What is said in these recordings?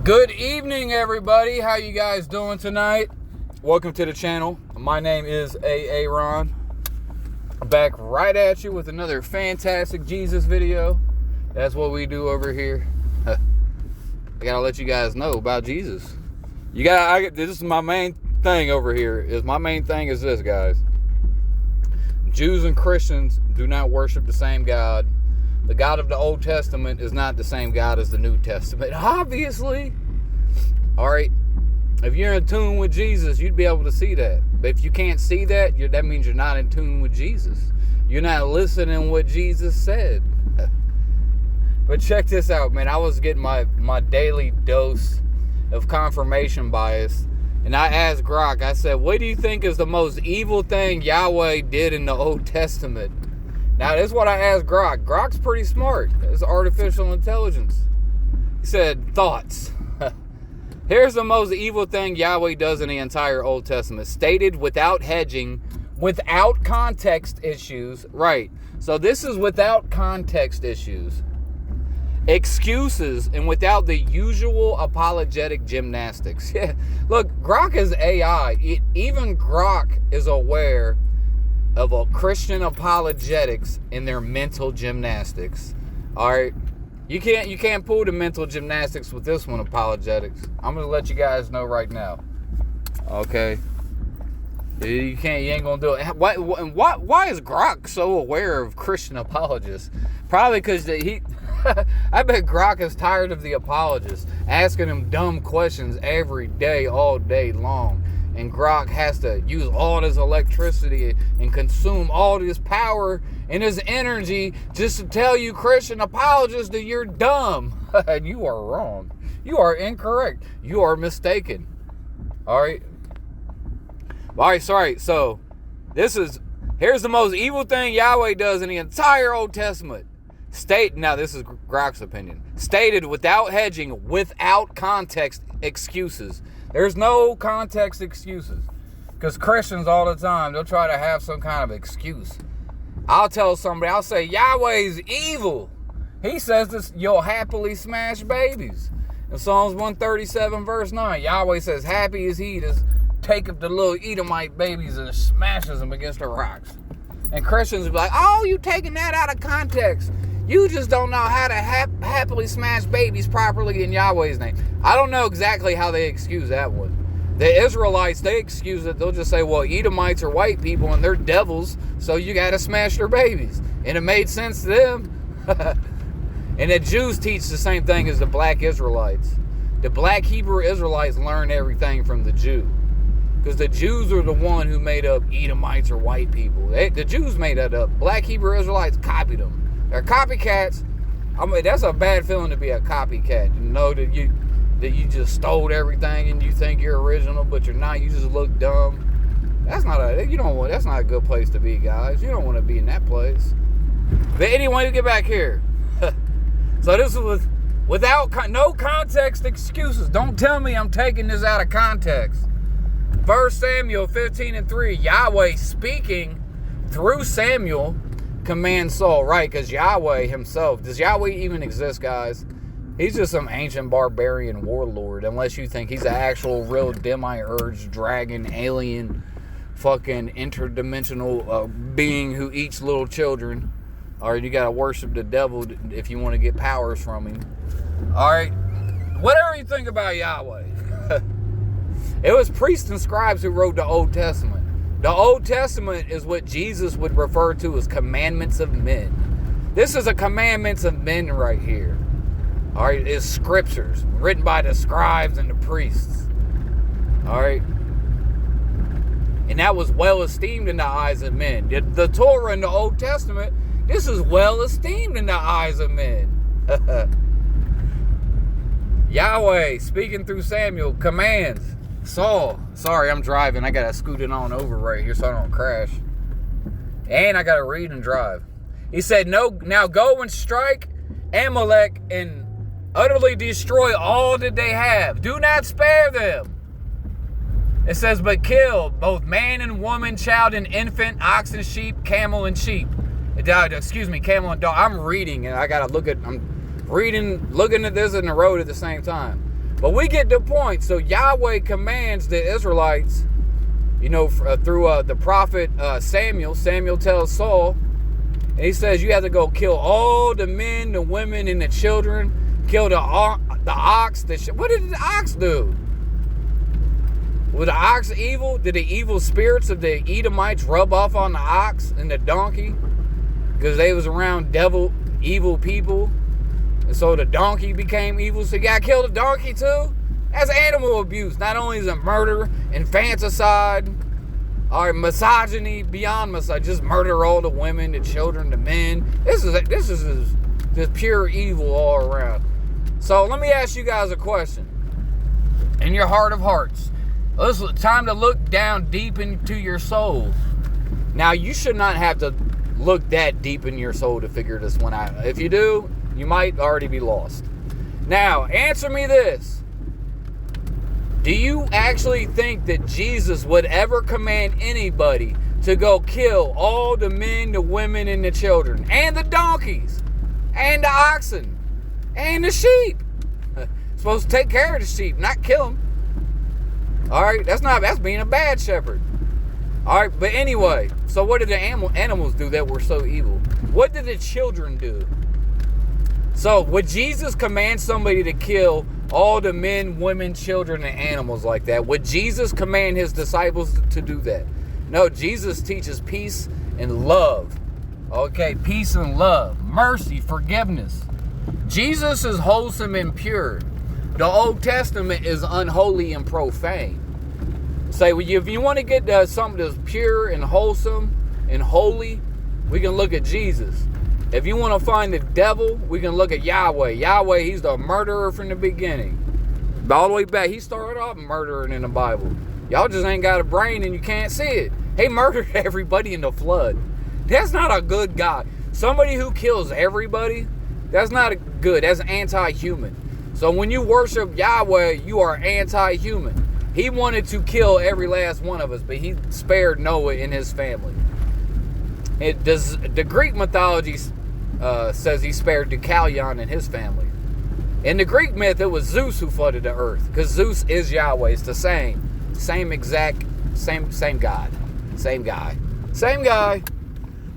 Good evening, everybody. How you guys doing tonight? Welcome to the channel. My name is Aaron. Back right at you with another fantastic Jesus video. That's what we do over here. I gotta let you guys know about Jesus. This is my main thing over here. My main thing is this, guys. Jews and Christians do not worship the same God. The God of the Old Testament is not the same God as the New Testament, obviously. All right, if you're in tune with Jesus, you'd be able to see that. But if you can't see that, that means you're not in tune with Jesus. You're not listening to what Jesus said. But check this out, man. I was getting my daily dose of confirmation bias. And I asked Grok, I said, what do you think is the most evil thing Yahweh did in the Old Testament? Now, this is what I asked Grok. Grok's pretty smart. It's artificial intelligence. He said, thoughts. Here's the most evil thing Yahweh does in the entire Old Testament. Stated without hedging, without context issues. Right. So this is without context issues. Excuses, and without the usual apologetic gymnastics. Yeah. Look, Grok is AI. Even Grok is aware of a Christian apologetics in their mental gymnastics. All right, you can't pull the mental gymnastics with this one, apologetics. I'm gonna let you guys know right now. Okay, you ain't gonna do it. Why is Grok so aware of Christian apologists? Probably because I bet Grok is tired of the apologists asking him dumb questions every day, all day long. And Grok has to use all this electricity and consume all this power and his energy just to tell you, Christian apologists, that you're dumb. And you are wrong. You are incorrect. You are mistaken. All right. Sorry. So, here's the most evil thing Yahweh does in the entire Old Testament. Now this is Grok's opinion. Stated without hedging, without context excuses. There's no context excuses. Because Christians all the time, they'll try to have some kind of excuse. I'll tell somebody, I'll say, Yahweh's evil. He says this, you'll happily smash babies. In Psalms 137 verse 9, Yahweh says, happy is he that taketh the little Edomite babies and smashes them against the rocks. And Christians will be like, oh, you taking that out of context. You just don't know how to happily smash babies properly in Yahweh's name. I don't know exactly how they excuse that one. The Israelites, they excuse it. They'll just say, well, Edomites are white people and they're devils, so you got to smash their babies. And it made sense to them. And the Jews teach the same thing as the black Israelites. The black Hebrew Israelites learn everything from the Jew. Because the Jews are the one who made up Edomites or white people. The Jews made that up. Black Hebrew Israelites copied them. They're copycats. I mean, that's a bad feeling to be a copycat. You know that you just stole everything and you think you're original, but you're not. You just look dumb. That's not a good place to be, guys. You don't want to be in that place. But anyway, get back here. So this is without no context excuses. Don't tell me I'm taking this out of context. 1 Samuel 15:3, Yahweh speaking through Samuel commands Saul, right? Because Yahweh himself, does Yahweh even exist, guys? He's just some ancient barbarian warlord, unless you think he's an actual real demiurge, dragon, alien, fucking interdimensional being who eats little children. Or you gotta worship the devil if you want to get powers from him. Alright, whatever you think about Yahweh. It was priests and scribes who wrote the Old Testament. The Old Testament is what Jesus would refer to as commandments of men. This is a commandments of men right here. All right, it's scriptures written by the scribes and the priests. All right. And that was well esteemed in the eyes of men. The Torah in the Old Testament, this is well esteemed in the eyes of men. Yahweh, speaking through Samuel, commands Saul. Sorry, I'm driving. I got to scoot it on over right here so I don't crash. And I got to read and drive. He said, "No, now go and strike Amalek and utterly destroy all that they have. Do not spare them." It says, "But kill both man and woman, child and infant, ox and sheep, camel and sheep." Camel and dog. I'm reading and I got to I'm reading, looking at this in the road at the same time. But we get the point. So Yahweh commands the Israelites, through the prophet Samuel. Samuel tells Saul, and he says, you have to go kill all the men, the women, and the children. Kill the ox. What did the ox do? Was the ox evil? Did the evil spirits of the Edomites rub off on the ox and the donkey? Because they was around evil people. And so the donkey became evil. So you got to kill the donkey too? That's animal abuse. Not only is it murder, infanticide, or misogyny, beyond misogyny, just murder all the women, the children, the men. This is just pure evil all around. So let me ask you guys a question. In your heart of hearts, it's time to look down deep into your soul. Now, you should not have to look that deep in your soul to figure this one out. If you do, you might already be lost. Now, answer me this. Do you actually think that Jesus would ever command anybody to go kill all the men, the women, and the children, and the donkeys, and the oxen, and the sheep? Supposed to take care of the sheep, not kill them. Alright, that's being a bad shepherd. Alright, but anyway, so what did the animals do that were so evil? What did the children do? So, would Jesus command somebody to kill all the men, women, children, and animals like that? Would Jesus command his disciples to do that? No, Jesus teaches peace and love. Okay, peace and love. Mercy, forgiveness. Jesus is wholesome and pure. The Old Testament is unholy and profane. Say, well, if you want to get something that's pure and wholesome and holy, we can look at Jesus. If you want to find the devil, we can look at Yahweh. Yahweh, he's the murderer from the beginning. All the way back, he started off murdering in the Bible. Y'all just ain't got a brain and you can't see it. He murdered everybody in the flood. That's not a good God. Somebody who kills everybody, that's not good. That's anti-human. So when you worship Yahweh, you are anti-human. He wanted to kill every last one of us, but he spared Noah and his family. The Greek mythology says he spared Deucalion and his family. In the Greek myth, it was Zeus who flooded the earth, because Zeus is Yahweh. It's the same God. Same guy.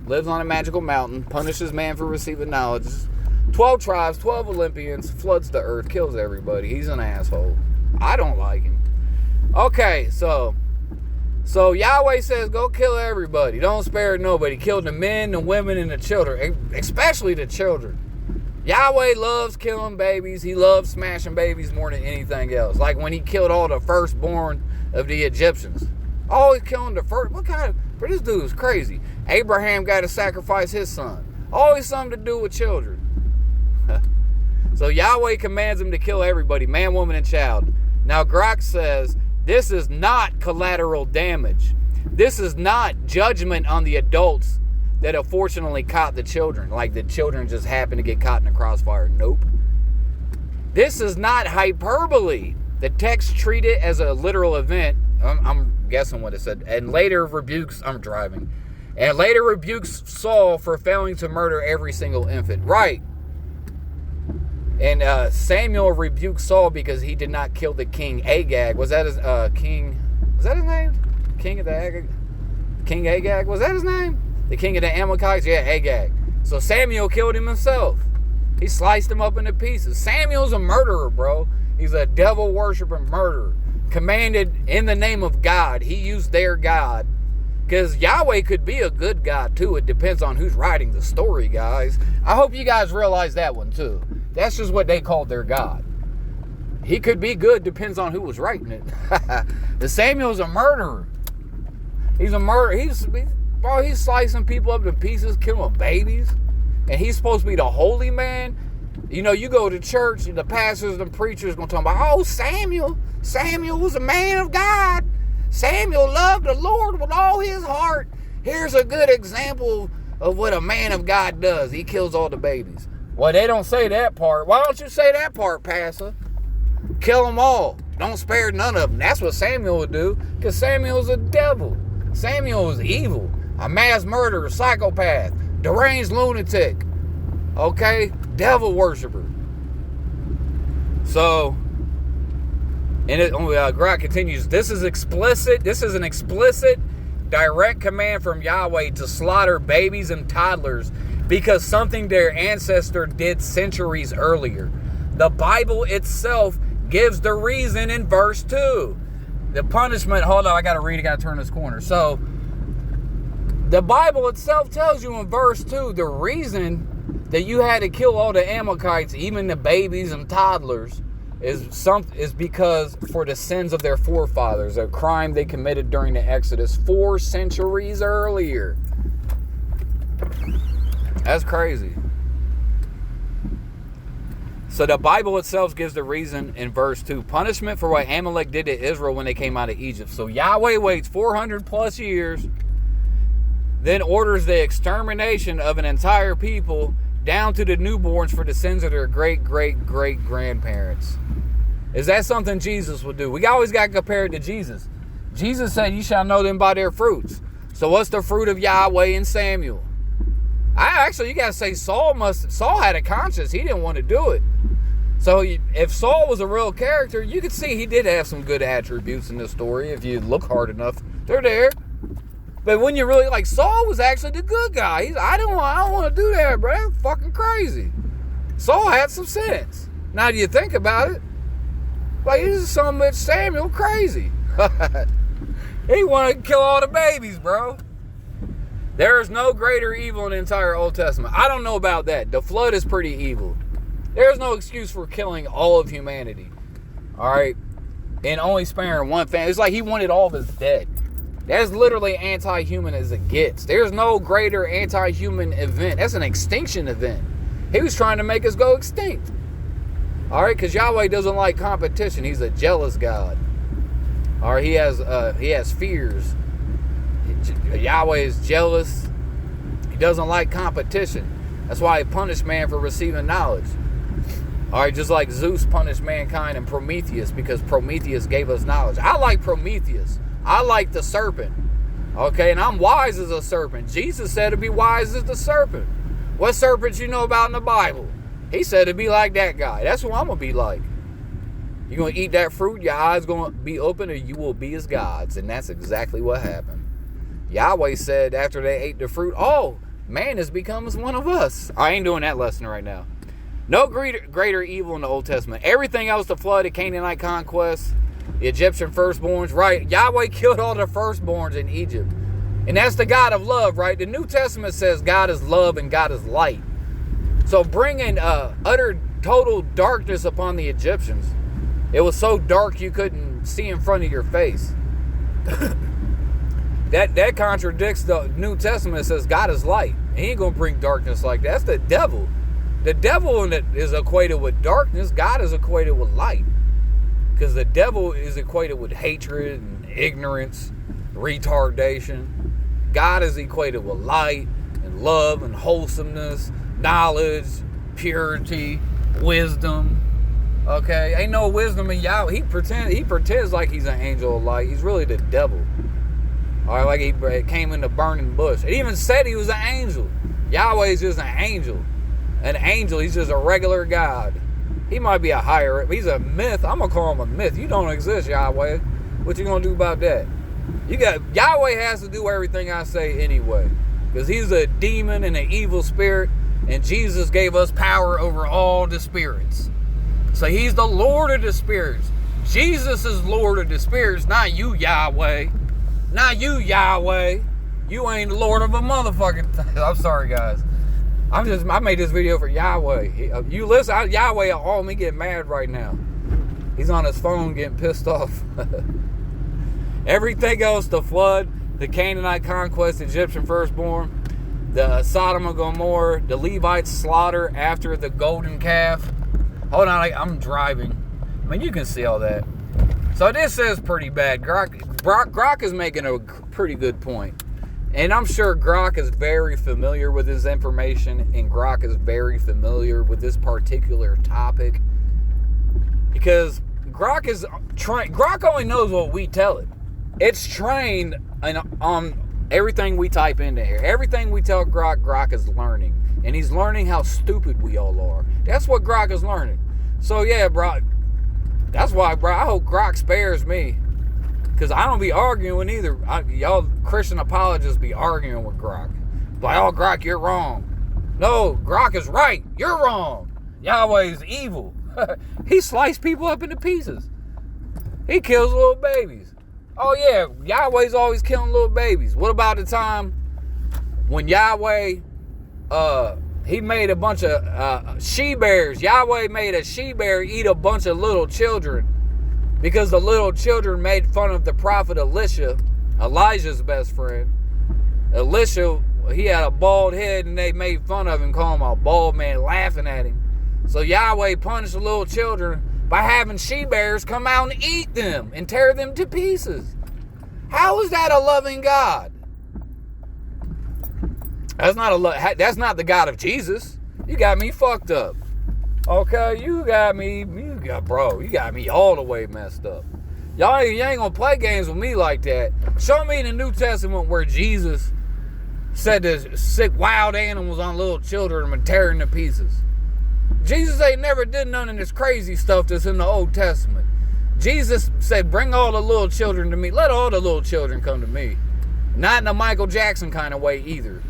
Lives on a magical mountain, punishes man for receiving knowledge. 12 tribes, 12 Olympians, floods the earth, kills everybody. He's an asshole. I don't like him. Okay, so Yahweh says, go kill everybody. Don't spare nobody. Kill the men, the women, and the children, especially the children. Yahweh loves killing babies. He loves smashing babies more than anything else. Like when he killed all the firstborn of the Egyptians. Always killing the first. But this dude is crazy. Abraham got to sacrifice his son. Always something to do with children. So Yahweh commands him to kill everybody, man, woman, and child. Now Grok says, this is not collateral damage. This is not judgment on the adults that unfortunately caught the children. Like the children just happened to get caught in the crossfire. Nope. This is not hyperbole. The text treat it as a literal event. I'm guessing what it said. And later rebukes Saul for failing to murder every single infant. Right. And Samuel rebuked Saul because he did not kill the king Agag. Was that his king? Was that his name? King Agag? Was that his name? The king of the Amalekites? Yeah, Agag. So Samuel killed him himself. He sliced him up into pieces. Samuel's a murderer, bro. He's a devil worshiping murderer. Commanded in the name of God. He used their God. Because Yahweh could be a good God too. It depends on who's writing the story, guys. I hope you guys realize that one too. That's just what they called their God. He could be good, depends on who was writing it. The Samuel's a murderer. He's a murderer. He's slicing people up to pieces, killing babies. And he's supposed to be the holy man. You know, you go to church, the pastors and preachers going to talk about, oh, Samuel was a man of God. Samuel loved the Lord with all his heart. Here's a good example of what a man of God does. He kills all the babies. Well, they don't say that part. Why don't you say that part, Pastor? Kill them all. Don't spare none of them. That's what Samuel would do, because Samuel's a devil. Samuel was evil. A mass murderer, psychopath, deranged lunatic. Okay? Devil worshiper. So, And Grok continues, this is an explicit direct command from Yahweh to slaughter babies and toddlers because something their ancestor did centuries earlier. The Bible itself gives the reason in verse 2. The punishment, hold on, I gotta turn this corner. So, the Bible itself tells you in verse 2 the reason that you had to kill all the Amalekites, even the babies and toddlers, is because for the sins of their forefathers, a crime they committed during the Exodus 4 centuries earlier. That's crazy. So the Bible itself gives the reason in verse 2. Punishment for what Amalek did to Israel when they came out of Egypt. So Yahweh waits 400 plus years, then orders the extermination of an entire people down to the newborns for the sins of their great-great-great-grandparents. Is that something Jesus would do? We always got to compare it to Jesus. Jesus said, you shall know them by their fruits. So what's the fruit of Yahweh and Samuel? You got to say Saul had a conscience. He didn't want to do it. So if Saul was a real character, you could see he did have some good attributes in this story. If you look hard enough, they're there. But when you really, Saul was actually the good guy. I don't want to do that, bro. That's fucking crazy. Saul had some sense. Now, do you think about it? This is some bitch Samuel crazy. He wanted to kill all the babies, bro. There is no greater evil in the entire Old Testament. I don't know about that. The flood is pretty evil. There's no excuse for killing all of humanity. All right? And only sparing one family. It's like he wanted all of us dead. That's literally anti-human as it gets. There's no greater anti-human event. That's an extinction event. He was trying to make us go extinct. All right? Because Yahweh doesn't like competition. He's a jealous God. All right? He has fears. Yahweh is jealous. He doesn't like competition. That's why he punished man for receiving knowledge. All right, just like Zeus punished mankind and Prometheus because Prometheus gave us knowledge. I like Prometheus. I like the serpent. Okay, and I'm wise as a serpent. Jesus said to be wise as the serpent. What serpents you know about in the Bible? He said to be like that guy. That's who I'm going to be like. You're going to eat that fruit, your eyes going to be open, or you will be as gods. And that's exactly what happened. Yahweh said after they ate the fruit, oh, man has become as one of us. I ain't doing that lesson right now. No greater evil in the Old Testament. Everything else, the flood, the Canaanite conquest, the Egyptian firstborns, right? Yahweh killed all the firstborns in Egypt. And that's the God of love, right? The New Testament says God is love and God is light. So bringing utter, total darkness upon the Egyptians. It was so dark you couldn't see in front of your face. That contradicts the New Testament. It says God is light. He ain't going to bring darkness like that. That's the devil. The devil is equated with darkness. God is equated with light. Because the devil is equated with hatred and ignorance, retardation. God is equated with light and love and wholesomeness, knowledge, purity, wisdom. Okay? Ain't no wisdom in Yahweh. He pretends like he's an angel of light. He's really the devil. All right, like he came in the burning bush. It even said he was an angel. Yahweh is just an angel. An angel, he's just a regular God. He might be a higher, he's a myth. I'm going to call him a myth. You don't exist, Yahweh. What you going to do about that? Yahweh has to do everything I say anyway. Because he's a demon and an evil spirit. And Jesus gave us power over all the spirits. So he's the Lord of the spirits. Jesus is Lord of the spirits, not you, Yahweh. Not you, Yahweh. You ain't the Lord of a motherfucking thing. I'm sorry, guys. I made this video for Yahweh. You listen, Yahweh all me get mad right now. He's on his phone getting pissed off. Everything else, the flood, the Canaanite conquest, Egyptian firstborn, the Sodom and Gomorrah, the Levites slaughter after the golden calf. Hold on, I'm driving. I mean, you can see all that. So this is pretty bad. Grok is making a pretty good point. And I'm sure Grok is very familiar with this information, and Grok is very familiar with this particular topic. Because Grok only knows what we tell it. It's trained on everything we type into here. Everything we tell Grok is learning. And he's learning how stupid we all are. That's what Grok is learning. So yeah, bro, That's why, bro, I hope Grok spares me. Because I don't be arguing with either. Y'all Christian apologists be arguing with Grok. Like, oh, Grok, you're wrong. No, Grok is right. You're wrong. Yahweh is evil. He sliced people up into pieces. He kills little babies. Oh, yeah, Yahweh's always killing little babies. What about the time when Yahweh, he made a bunch of she-bears. Yahweh made a she-bear eat a bunch of little children because the little children made fun of the prophet Elisha, Elijah's best friend. Elisha, he had a bald head and they made fun of him, calling him a bald man, laughing at him. So Yahweh punished the little children by having she-bears come out and eat them and tear them to pieces. How is that a loving God? That's not the God of Jesus. You got me fucked up. Okay, you got me all the way messed up. You ain't gonna play games with me like that. Show me in the New Testament where Jesus said there's sick wild animals on little children and tearing to pieces. Jesus ain't never did none of this crazy stuff that's in the Old Testament. Jesus said, bring all the little children to me. Let all the little children come to me. Not in a Michael Jackson kind of way either.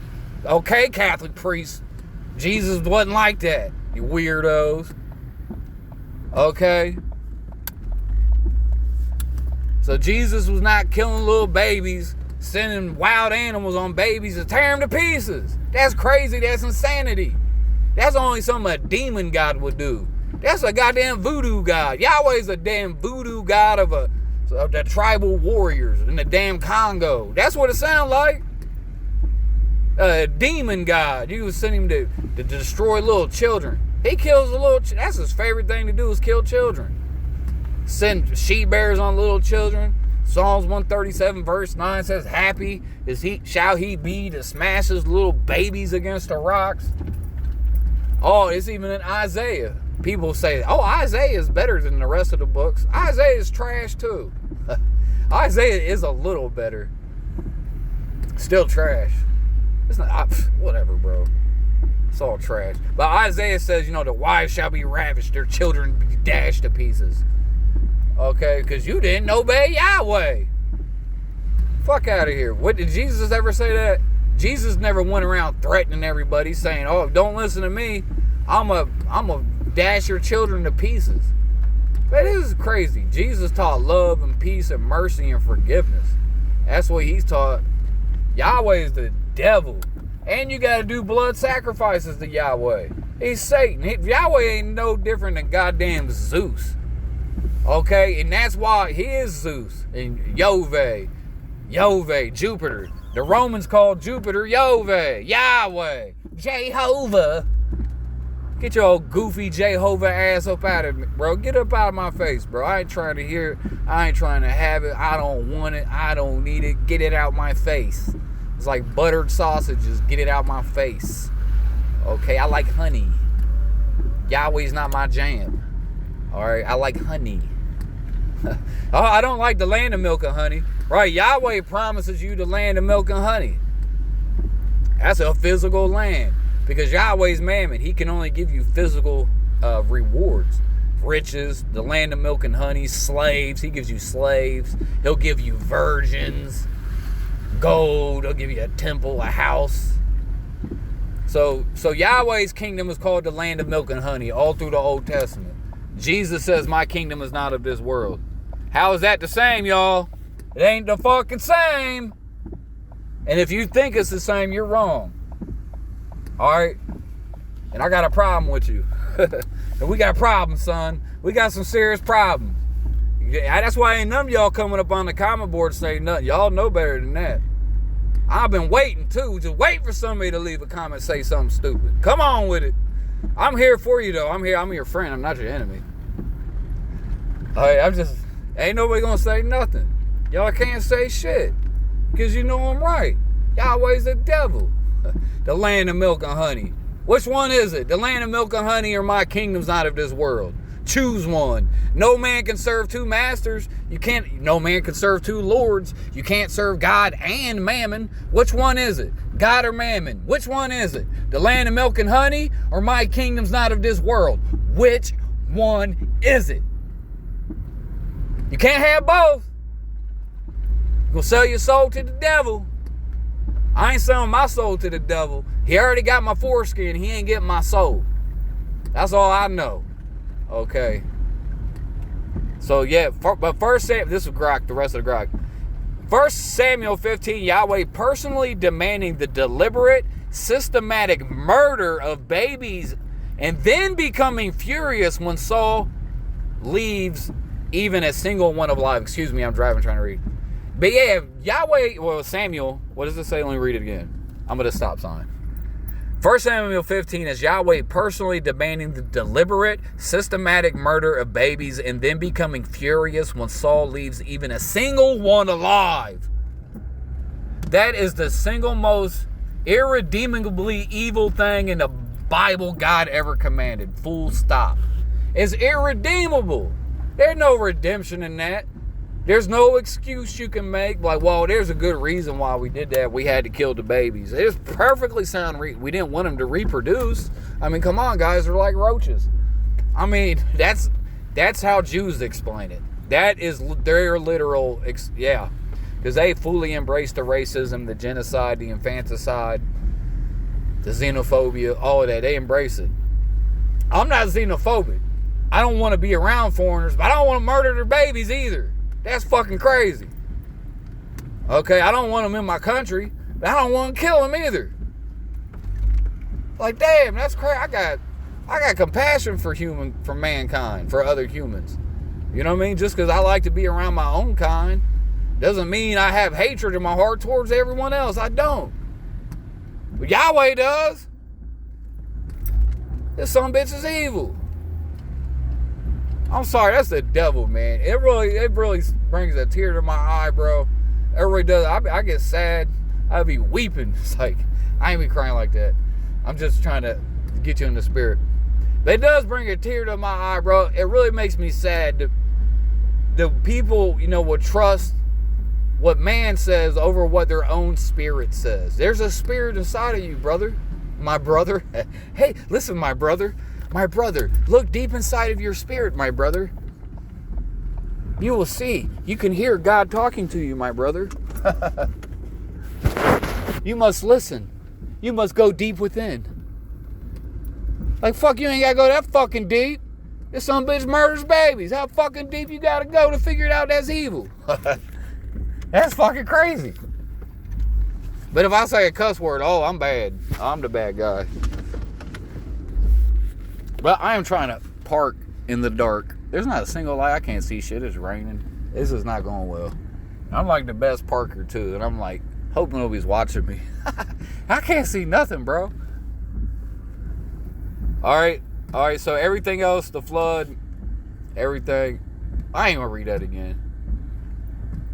Okay, Catholic priests. Jesus wasn't like that, you weirdos. Okay? So Jesus was not killing little babies, sending wild animals on babies to tear them to pieces. That's crazy. That's insanity. That's only something a demon god would do. That's a goddamn voodoo god. Yahweh's a damn voodoo god of the tribal warriors in the damn Congo. That's what it sounds like. A demon god. You would send him to destroy little children. He kills the little. That's his favorite thing to do is kill children. Send she-bears on little children. Psalms 137 verse 9 says, happy shall he be to smash his little babies against the rocks. Oh, it's even in Isaiah. People say, oh, Isaiah is better than the rest of the books. Isaiah is trash too. Isaiah is a little better. Still trash. It's not, whatever, bro. It's all trash. But Isaiah says, the wives shall be ravished, their children be dashed to pieces. Okay, because you didn't obey Yahweh. Fuck out of here. What did Jesus ever say that? Jesus never went around threatening everybody, saying, oh, don't listen to me. I'm a dash your children to pieces. But this is crazy. Jesus taught love and peace and mercy and forgiveness. That's what he's taught. Yahweh is the devil. And you got to do blood sacrifices to Yahweh. He's Satan. Yahweh ain't no different than goddamn Zeus. Okay? And that's why he is Zeus. And Yahweh, Jupiter. The Romans called Jupiter Yahweh. Yahweh. Jehovah. Get your old goofy Jehovah ass up out of me, bro. Get up out of my face, bro. I ain't trying to hear it. I ain't trying to have it. I don't want it. I don't need it. Get it out my face. It's like buttered sausages. Get it out my face. Okay, I like honey. Yahweh's not my jam. Alright, I like honey. Oh, I don't like the land of milk and honey. Right, Yahweh promises you the land of milk and honey. That's a physical land. Because Yahweh's mammon, he can only give you physical rewards. Riches, the land of milk and honey, slaves, he gives you slaves. He'll give you virgins, gold, he'll give you a temple, a house. So Yahweh's kingdom is called the land of milk and honey all through the Old Testament. Jesus says, my kingdom is not of this world. How is that the same, y'all? It ain't the fucking same. And if you think it's the same, you're wrong. Alright? And I got a problem with you. And we got problems, son. We got some serious problems. That's why ain't none of y'all coming up on the comment board saying nothing. Y'all know better than that. I've been waiting too. Just wait for somebody to leave a comment, say something stupid. Come on with it. I'm here for you though. I'm your friend. I'm not your enemy. Alright, ain't nobody gonna say nothing. Y'all can't say shit. Because you know I'm right. Yahweh's the devil. The land of milk and honey. Which one is it? The land of milk and honey or my kingdom's not of this world? Choose one. No man can serve two masters. No man can serve two lords. You can't serve God and mammon. Which one is it? God or mammon? Which one is it? The land of milk and honey or my kingdom's not of this world? Which one is it? You can't have both. You're going to sell your soul to the devil. I ain't selling my soul to the devil. He already got my foreskin. He ain't getting my soul. That's all I know. Okay. So yeah, but first Samuel, this is Grok, the rest of the Grok. 1 Samuel 15, Yahweh personally demanding the deliberate, systematic murder of babies and then becoming furious when Saul leaves even a single one alive. Excuse me, I'm driving trying to read. But yeah, Yahweh, well, Samuel, what does it say? Let me read it again. I'm going to stop sign. 1 Samuel 15 is Yahweh personally demanding the deliberate, systematic murder of babies and then becoming furious when Saul leaves even a single one alive. That is the single most irredeemably evil thing in the Bible God ever commanded. Full stop. It's irredeemable. There's no redemption in that. There's no excuse you can make, like, well, there's a good reason why we did that. We had to kill the babies. It's perfectly sound. We didn't want them to reproduce. I mean, come on, guys. They're like roaches. I mean, that's how Jews explain it. That is their literal, yeah. Because they fully embrace the racism, the genocide, the infanticide, the xenophobia, all of that. They embrace it. I'm not xenophobic. I don't want to be around foreigners, but I don't want to murder their babies either. That's fucking crazy. Okay, I don't want them in my country, but I don't want to kill them either. Like, damn, that's crazy. I got compassion for mankind, for other humans. You know what I mean? Just because I like to be around my own kind doesn't mean I have hatred in my heart towards everyone else. I don't. But Yahweh does. This son of a bitch is evil. I'm sorry, that's the devil, man. It really brings a tear to my eye, bro. It really does. I get sad. I'd be weeping. It's like, I ain't be crying like that. I'm just trying to get you in the spirit. But it does bring a tear to my eye, bro. It really makes me sad. The people, will trust what man says over what their own spirit says. There's a spirit inside of you, brother. My brother. Hey, listen, my brother. My brother, look deep inside of your spirit, my brother. You will see. You can hear God talking to you, my brother. You must listen. You must go deep within. Like, fuck, you ain't gotta go that fucking deep. This son of a bitch murders babies. How fucking deep you gotta go to figure it out that's evil? That's fucking crazy. But if I say a cuss word, oh, I'm bad. I'm the bad guy. But I am trying to park in the dark. There's not a single light. I can't see shit. It's raining. This is not going well. I'm like the best parker too. And I'm like hoping nobody's watching me. I can't see nothing, bro. All right. So everything else, the flood, everything. I ain't going to read that again.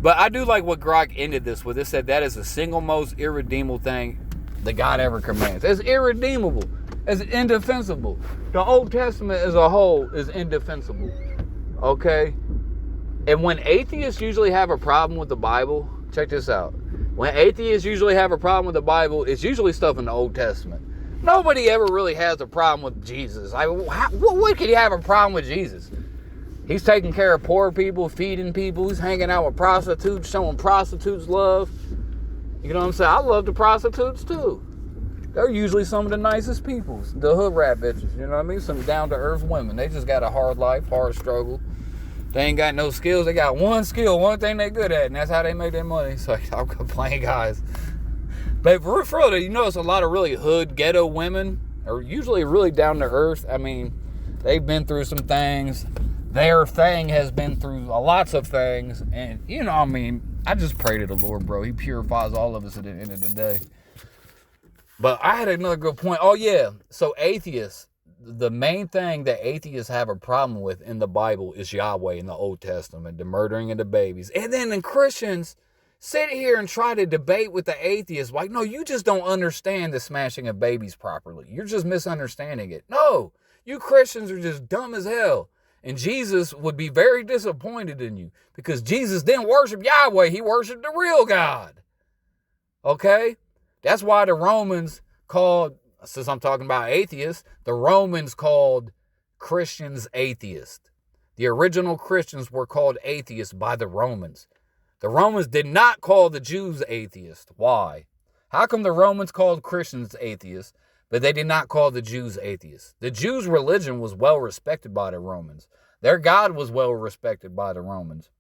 But I do like what Grok ended this with. It said that is the single most irredeemable thing that God ever commands. It's irredeemable. It's indefensible. The Old Testament as a whole is indefensible. Okay? And when atheists usually have a problem with the Bible, check this out. When atheists usually have a problem with the Bible, it's usually stuff in the Old Testament. Nobody ever really has a problem with Jesus. What could you have a problem with Jesus? He's taking care of poor people, feeding people. He's hanging out with prostitutes, showing prostitutes love. You know what I'm saying? I love the prostitutes too. They're usually some of the nicest people. The hood rat bitches, you know what I mean? Some down-to-earth women. They just got a hard life, hard struggle. They ain't got no skills. They got one skill, one thing they good at, and that's how they make their money. So I'll complain, guys. But for real, you notice a lot of really hood, ghetto women are usually really down-to-earth. I mean, they've been through some things. Their thing has been through lots of things. And, I just pray to the Lord, bro. He purifies all of us at the end of the day. But I had another good point. Oh, yeah. So atheists, the main thing that atheists have a problem with in the Bible is Yahweh in the Old Testament, the murdering of the babies. And then Christians sit here and try to debate with the atheists. Like, no, you just don't understand the smashing of babies properly. You're just misunderstanding it. No, you Christians are just dumb as hell. And Jesus would be very disappointed in you because Jesus didn't worship Yahweh. He worshiped the real God. Okay? That's why the Romans called, since I'm talking about atheists, the Romans called Christians atheists. The original Christians were called atheists by the Romans. The Romans did not call the Jews atheists. Why? How come the Romans called Christians atheists, but they did not call the Jews atheists? The Jews' religion was well respected by the Romans. Their God was well respected by the Romans.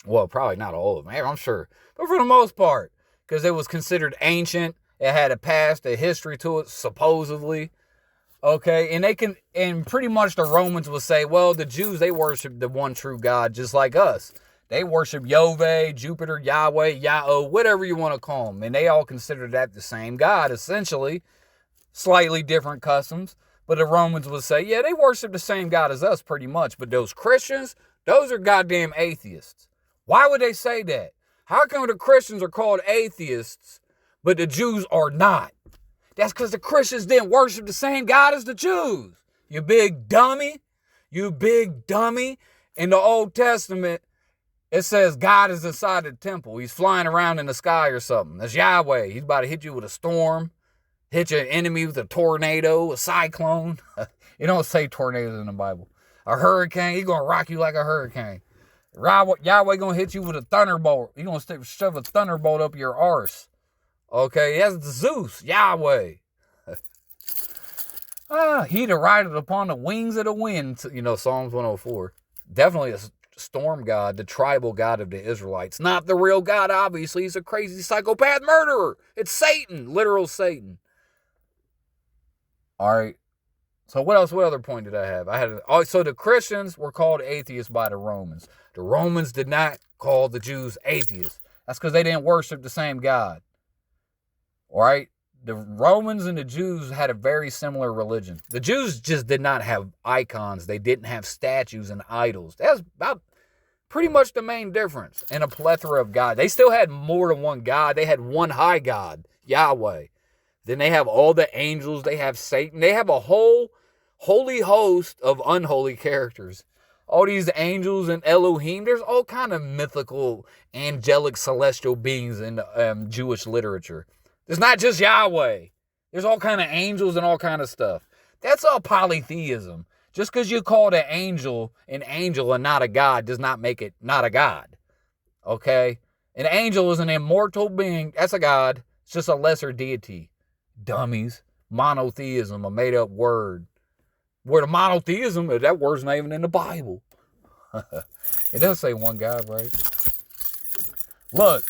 Well, probably not all of them, I'm sure. But for the most part, because it was considered ancient. It had a past, a history to it, supposedly. Okay, and pretty much the Romans would say, well, the Jews, they worship the one true God just like us. They worship Yahweh, Jupiter, Yahweh, Yahweh, whatever you want to call them. And they all consider that the same God, essentially. Slightly different customs. But the Romans would say, yeah, they worship the same God as us pretty much. But those Christians, those are goddamn atheists. Why would they say that? How come the Christians are called atheists, but the Jews are not? That's because the Christians didn't worship the same God as the Jews. You big dummy. You big dummy. In the Old Testament, it says God is inside the temple. He's flying around in the sky or something. That's Yahweh. He's about to hit you with a storm. Hit your enemy with a tornado, a cyclone. You don't say tornadoes in the Bible. A hurricane. He's going to rock you like a hurricane. Yahweh going to hit you with a thunderbolt. He's going to shove a thunderbolt up your arse. Okay, that's Zeus, Yahweh. He that rideth upon the wings of the wind. Psalms 104. Definitely a storm god, the tribal god of the Israelites. Not the real God, obviously. He's a crazy psychopath murderer. It's Satan, literal Satan. All right. So what else? What other point did I have? So the Christians were called atheists by the Romans. The Romans did not call the Jews atheists. That's because they didn't worship the same God. All right? The Romans and the Jews had a very similar religion. The Jews just did not have icons. They didn't have statues and idols. That's about pretty much the main difference. And a plethora of God. They still had more than one God. They had one high God, Yahweh. Then they have all the angels. They have Satan. They have a whole holy host of unholy characters. All these angels and Elohim. There's all kind of mythical, angelic, celestial beings in Jewish literature. There's not just Yahweh. There's all kind of angels and all kind of stuff. That's all polytheism. Just because you call an angel and not a God does not make it not a God. Okay? An angel is an immortal being. That's a God. It's just a lesser deity. Dummies. Monotheism, a made-up word. Where the monotheism, that word's not even in the Bible. It does say one God, right? Look.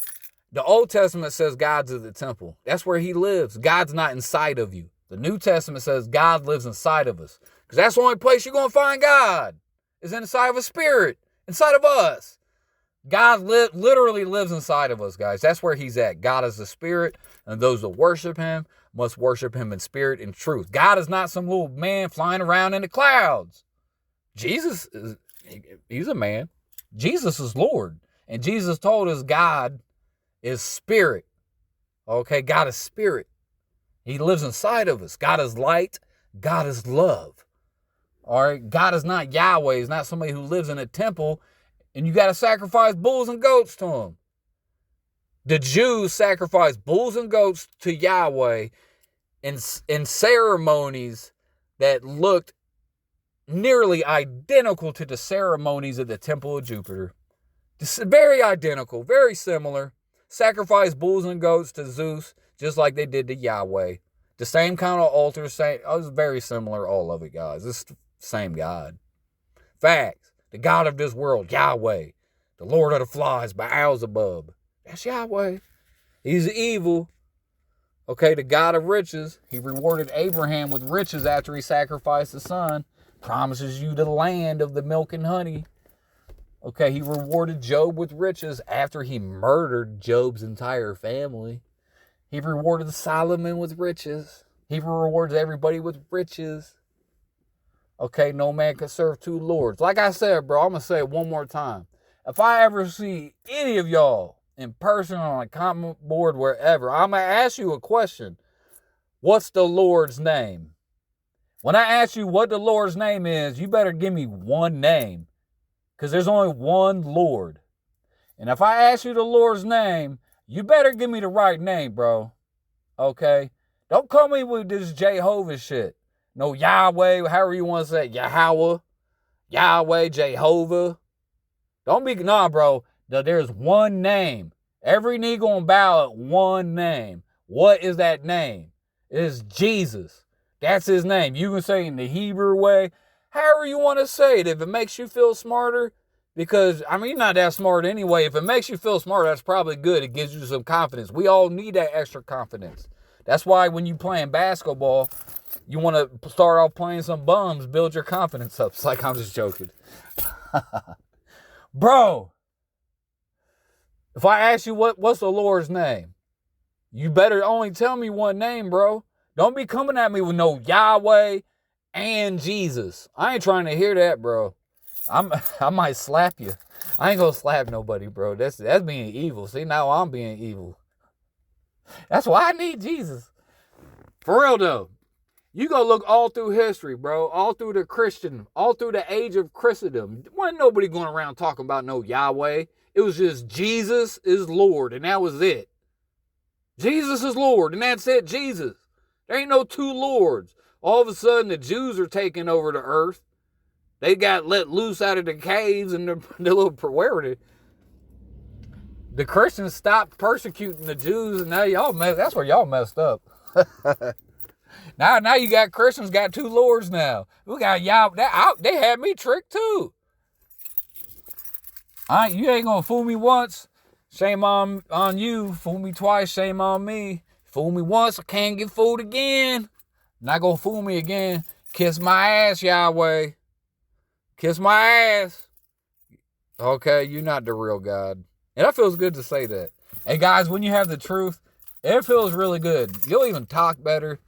The Old Testament says God's in the temple. That's where he lives. God's not inside of you. The New Testament says God lives inside of us. Because that's the only place you're going to find God. Is inside of a spirit. Inside of us. God literally lives inside of us, guys. That's where he's at. God is the spirit. And those that worship him must worship him in spirit and truth. God is not some little man flying around in the clouds. Jesus, he's a man. Jesus is Lord. And Jesus told us God is spirit. Okay, God is spirit. He lives inside of us. God is light. God is love. All right, God is not Yahweh. He's not somebody who lives in a temple and you got to sacrifice bulls and goats to him. The Jews sacrificed bulls and goats to Yahweh in ceremonies that looked nearly identical to the ceremonies of the Temple of Jupiter. Very identical, very similar. Sacrifice bulls and goats to Zeus, just like they did to Yahweh. The same kind of altars, it was very similar, all of it, guys. It's the same God. Facts. The God of this world, Yahweh. The Lord of the flies, Beelzebub. That's Yahweh. He's evil. Okay, the God of riches. He rewarded Abraham with riches after he sacrificed his son. Promises you the land of the milk and honey. Okay, he rewarded Job with riches after he murdered Job's entire family. He rewarded Solomon with riches. He rewards everybody with riches. Okay, no man can serve two lords. Like I said, bro, I'm going to say it one more time. If I ever see any of y'all in person on a comment board, wherever, I'm going to ask you a question. What's the Lord's name? When I ask you what the Lord's name is, you better give me one name. Because there's only one Lord. And if I ask you the Lord's name, you better give me the right name, bro. Okay? Don't call me with this Jehovah shit. No Yahweh, however you want to say it. Yahweh. Yahweh, Jehovah. Don't be, nah, bro. There's one name. Every knee gonna bow at one name. What is that name? It's Jesus. That's his name. You can say it in the Hebrew way, however you want to say it. If it makes you feel smarter, because, I mean, you're not that smart anyway. If it makes you feel smarter, that's probably good. It gives you some confidence. We all need that extra confidence. That's why when you playing basketball, you want to start off playing some bums, build your confidence up. It's like, I'm just joking. Bro, if I ask you what's the Lord's name, you better only tell me one name, bro. Don't be coming at me with no Yahweh and Jesus. I ain't trying to hear that, bro. I might slap you. I ain't gonna slap nobody, bro. That's being evil. See, now I'm being evil. That's why I need Jesus. For real though. You go look all through history, bro. All through the age of Christendom. Wasn't nobody going around talking about no Yahweh. It was just Jesus is Lord, and that was it. Jesus is Lord, and that's it, Jesus. There ain't no two lords. All of a sudden, the Jews are taking over the earth. They got let loose out of the caves and the little where the Christians stopped persecuting the Jews, and now that's where y'all messed up. Now you got Christians got two lords now. We got y'all. They had me tricked too. You ain't gonna fool me once. Shame on you. Fool me twice. Shame on me. Fool me once, I can't get fooled again. Not gonna fool me again. Kiss my ass, Yahweh. Kiss my ass. Okay, you're not the real God. And that feels good to say that. Hey guys, when you have the truth, it feels really good. You'll even talk better.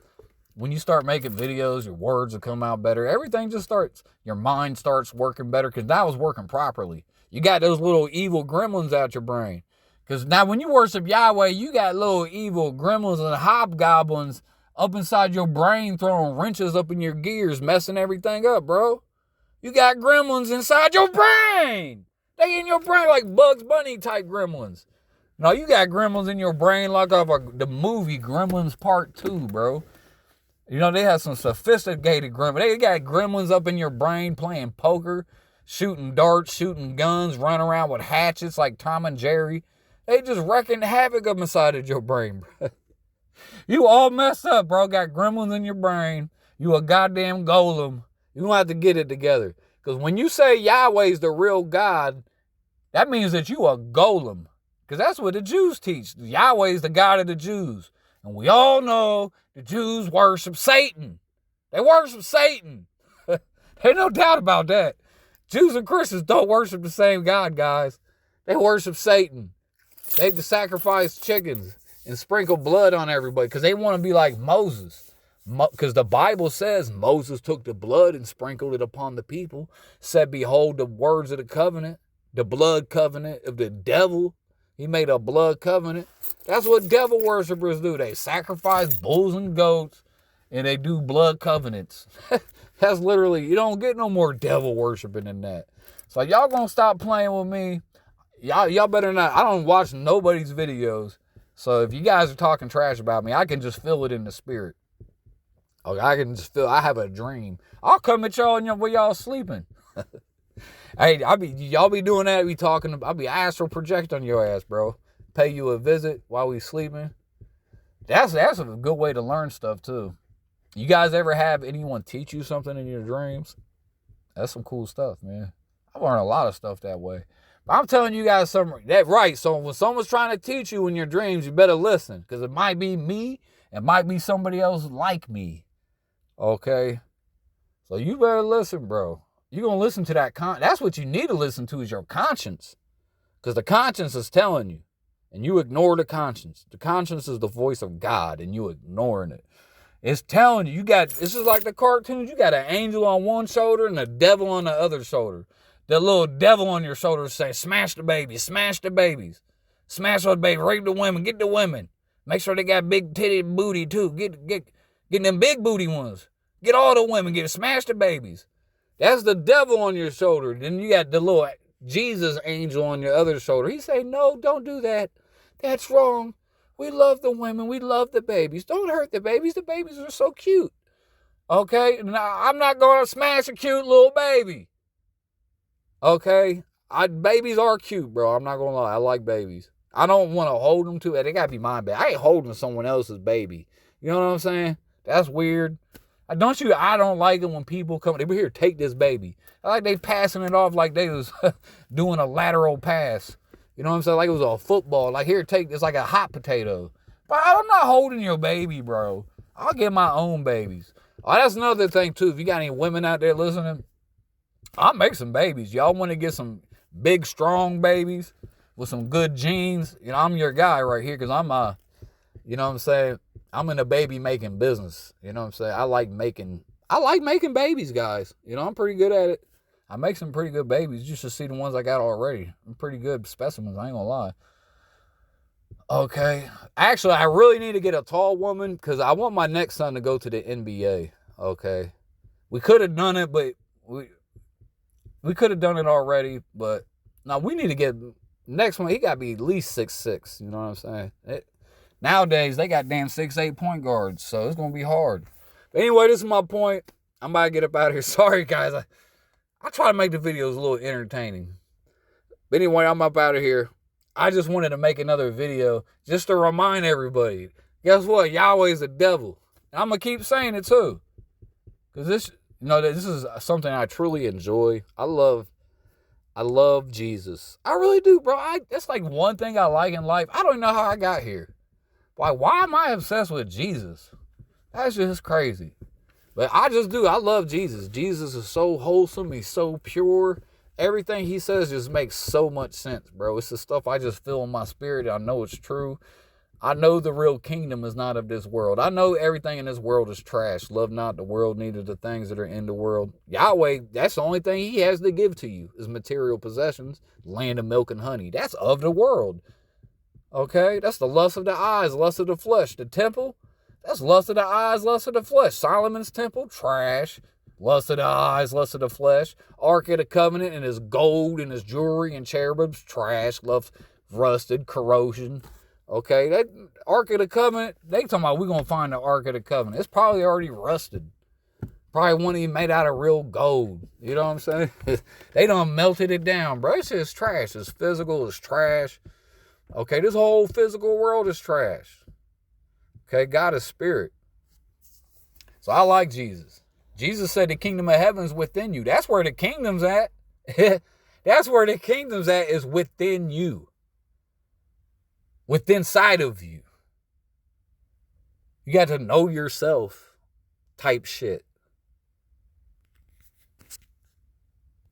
When you start making videos, your words will come out better. Everything just starts, your mind starts working better because now it's working properly. You got those little evil gremlins out your brain. Because now when you worship Yahweh, you got little evil gremlins and hobgoblins up inside your brain throwing wrenches up in your gears, messing everything up, bro. You got gremlins inside your brain. They in your brain like Bugs Bunny type gremlins. No, you got gremlins in your brain like the movie Gremlins Part 2, bro. You know, they have some sophisticated gremlins. They got gremlins up in your brain playing poker, shooting darts, shooting guns, running around with hatchets like Tom and Jerry. They just wrecking havoc up inside of your brain, bro. You all messed up, bro. Got gremlins in your brain. You a goddamn golem. You don't have to get it together. Because when you say Yahweh's the real God, that means that you a golem. Because that's what the Jews teach. Yahweh's the God of the Jews. And we all know the Jews worship Satan. They worship Satan. Ain't no doubt about that. Jews and Christians don't worship the same God, guys. They worship Satan. They have to sacrifice chickens and sprinkle blood on everybody because they want to be like Moses. Because the Bible says Moses took the blood and sprinkled it upon the people. Said, behold, the words of the covenant, the blood covenant of the devil. He made a blood covenant. That's what devil worshipers do. They sacrifice bulls and goats and they do blood covenants. That's literally, you don't get no more devil worshiping than that. So y'all gonna stop playing with me. Y'all better not. I don't watch nobody's videos. So if you guys are talking trash about me, I can just feel it in the spirit. Okay, I can just feel, I have a dream. I'll come at y'all when y'all sleeping. Hey, y'all be doing that. I'll be astral project on your ass, bro. Pay you a visit while we sleeping. That's a good way to learn stuff too. You guys ever have anyone teach you something in your dreams? That's some cool stuff, man. I've learned a lot of stuff that way. But I'm telling you guys something. That's right. So when someone's trying to teach you in your dreams, you better listen. Because it might be me. It might be somebody else like me. Okay? So you better listen, bro. You're going to listen to that. That's what you need to listen to is your conscience. Because the conscience is telling you. And you ignore the conscience. The conscience is the voice of God. And you ignoring it. It's telling you. This is like the cartoons. You got an angel on one shoulder and a devil on the other shoulder. The little devil on your shoulder say, smash the babies. Smash the babies. Smash those babies. Rape the women. Get the women. Make sure they got big titty booty too. Get them big booty ones. Get all the women. Smash the babies. That's the devil on your shoulder. Then you got the little Jesus angel on your other shoulder. He say, no, don't do that. That's wrong. We love the women. We love the babies. Don't hurt the babies. The babies are so cute. Okay? Now, I'm not going to smash a cute little baby. Okay? Babies are cute, bro. I'm not going to lie. I like babies. I don't want to hold them too. They got to be my baby. I ain't holding someone else's baby. You know what I'm saying? That's weird. I don't like it when people come, they be here, take this baby. I like they passing it off like they was doing a lateral pass. You know what I'm saying? Like it was a football. Like, here, take this like a hot potato. But I'm not holding your baby, bro. I'll get my own babies. Oh, that's another thing, too. If you got any women out there listening, I'll make some babies. Y'all want to get some big, strong babies with some good genes? You know, I'm your guy right here because you know what I'm saying? I'm in the baby making business. You know what I'm saying? I like making babies, guys. You know, I'm pretty good at it. I make some pretty good babies. You should see the ones I got already. I'm pretty good specimens, I ain't gonna lie. Okay. Actually, I really need to get a tall woman because I want my next son to go to the NBA. Okay. We could have done it, but we could have done it already, but now we need to get next one. He got to be at least 6'6". You know what I'm saying? Nowadays, they got damn 6'8" point guards, so it's going to be hard. But anyway, this is my point. I'm about to get up out of here. Sorry, guys. I try to make the videos a little entertaining. But anyway, I'm up out of here. I just wanted to make another video just to remind everybody. Guess what? Yahweh's the devil. And I'm going to keep saying it too. Because this is something I truly enjoy. I love Jesus. I really do, bro. That's like one thing I like in life. I don't even know how I got here. Like, why am I obsessed with Jesus? That's just crazy. But I just do. I love Jesus. Jesus is so wholesome. He's so pure. Everything he says just makes so much sense, bro. It's the stuff I just feel in my spirit. I know it's true. I know the real kingdom is not of this world. I know everything in this world is trash. Love not the world, neither the things that are in the world. Yahweh, that's the only thing he has to give to you is material possessions, land of milk and honey. That's of the world. Okay? That's the lust of the eyes, lust of the flesh. The temple, that's lust of the eyes, lust of the flesh. Solomon's temple, trash. Lust of the eyes, lust of the flesh. Ark of the covenant and his gold and his jewelry and cherubims, trash. Love rusted, corrosion. Okay, that Ark of the Covenant, they talking about we're going to find the Ark of the Covenant. It's probably already rusted. Probably wasn't even made out of real gold. You know what I'm saying? They done melted it down, bro. It's just trash. It's physical. It's trash. Okay, this whole physical world is trash. Okay, God is spirit. So I like Jesus. Jesus said the kingdom of heaven is within you. That's where the kingdom's at. That's where the kingdom's at, is within you. Within inside of you. You got to know yourself type shit.